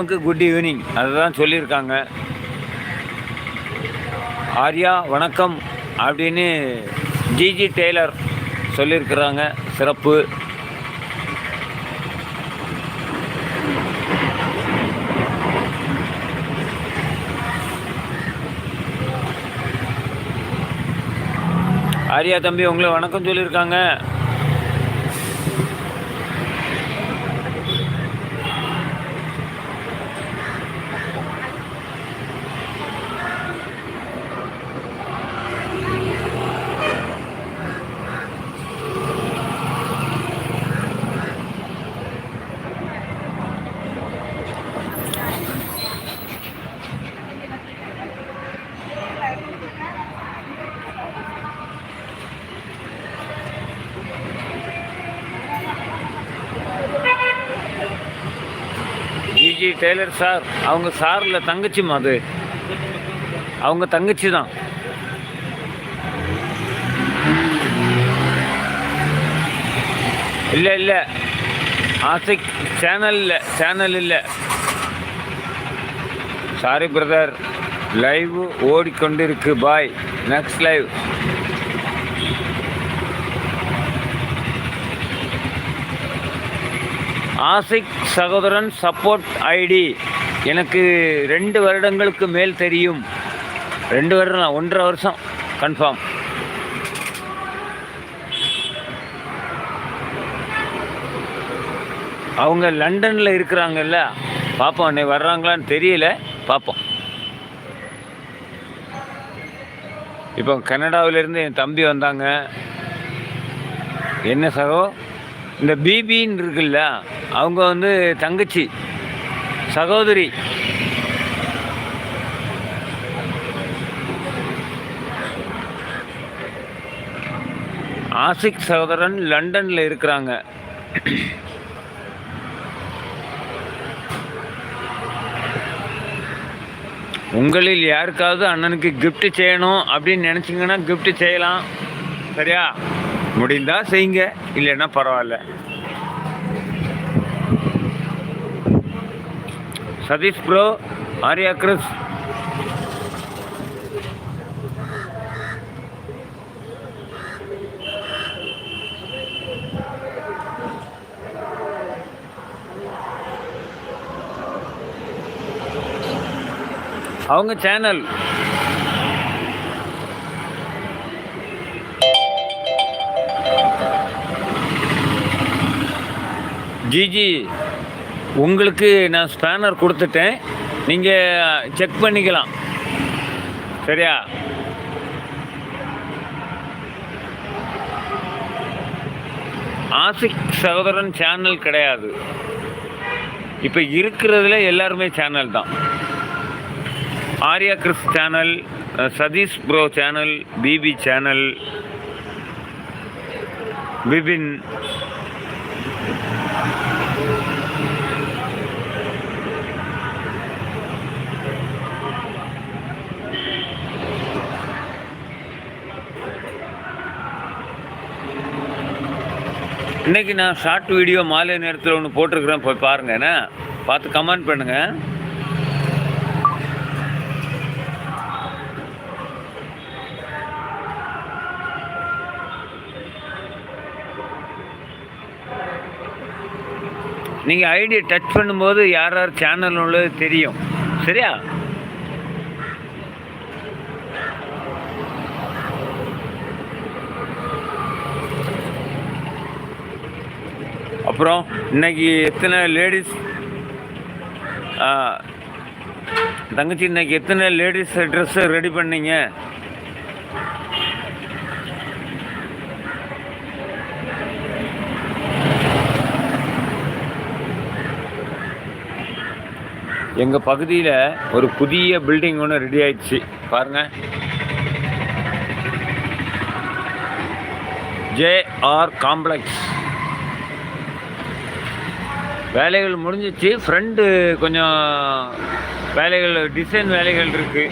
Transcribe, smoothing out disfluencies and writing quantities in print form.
Good evening அதுதான் சொல்லியிருக்காங்க. ஆர்யா வணக்கம் அப்படின்னு ஜிஜி டெய்லர் சொல்லியிருக்கிறாங்க. சிறப்பு. ஆர்யா தம்பி உங்களை வணக்கம் சொல்லியிருக்காங்க. ஜிஜி டெய்லர் சார் அவங்க சாரில் தங்கச்சிம்மா, அது அவங்க தங்கச்சி தான். இல்லை இல்லை ஆசிக் சேனல் இல்லை. சாரி பிரதர், லைவ் ஓடிக்கொண்டிருக்கு. Bye, next live. ஆசிக் சகோதரன் சப்போர்ட் ஐடி எனக்கு 2 வருடங்களுக்கு மேல் தெரியும். 2 வருடம் 1.5 வருஷம் கன்ஃபார்ம். அவங்க லண்டனில் இருக்கிறாங்கல்ல, பார்ப்போம் அன்னைக்கு வர்றாங்களான்னு தெரியல, பார்ப்போம். இப்போ கனடாவிலேருந்து என் தம்பி வந்தாங்க. என்ன சகோ, இந்த பிபின்னு இருக்குல்ல, அவங்க வந்து தங்கச்சி சகோதரி. ஆசிக் சகோதரன் லண்டனில் இருக்கிறாங்க. உங்களில் யாருக்காவது அண்ணனுக்கு கிஃப்ட் செய்யணும் அப்படின்னு நினச்சிங்கன்னா கிஃப்ட் செய்யலாம். சரியா? முடிந்தால் செய்யுங்க, இல்லைன்னா பரவாயில்ல. சதீஷ் ப்ரோ, ஆர்யா கிறிஸ், அவங்க சேனல். ஜிஜி உங்களுக்கு நான் ஸ்பேனர் கொடுத்துட்டேன், நீங்கள் செக் பண்ணிக்கலாம். சரியா? ஆசிக் சகோதரன் சேனல் கிடையாது. இப்போ இருக்கிறதுல எல்லாருமே சேனல் தான். Arya Chris channel, Sathish bro channel, BB channel, Bibin, இன்றைக்கி நான் ஷார்ட் வீடியோ மாலை நேரத்தில் ஒன்று போட்டிருக்கிறேன், போய் பாருங்கள். என்ன பார்த்து கமெண்ட் பண்ணுங்கள். நீங்கள் ஐடியை டச் பண்ணும்போது யார் யார் சேனல் உள்ளது தெரியும். சரியா? அப்புறம் இன்னைக்கு எத்தனை லேடிஸ் தங்கச்சி, இன்னைக்கு எத்தனை லேடிஸ் ட்ரெஸ்ஸை ரெடி பண்ணீங்க? எங்கள் பகுதியில் ஒரு புதிய பில்டிங் ஒன்று ரெடி ஆயிடுச்சு பாருங்கள். ஜேஆர் காம்ப்ளெக்ஸ் வேலைகள் முடிஞ்சிச்சு. ஃப்ரெண்டு கொஞ்சம் வேலைகள், டிசைன் வேலைகள் இருக்குது.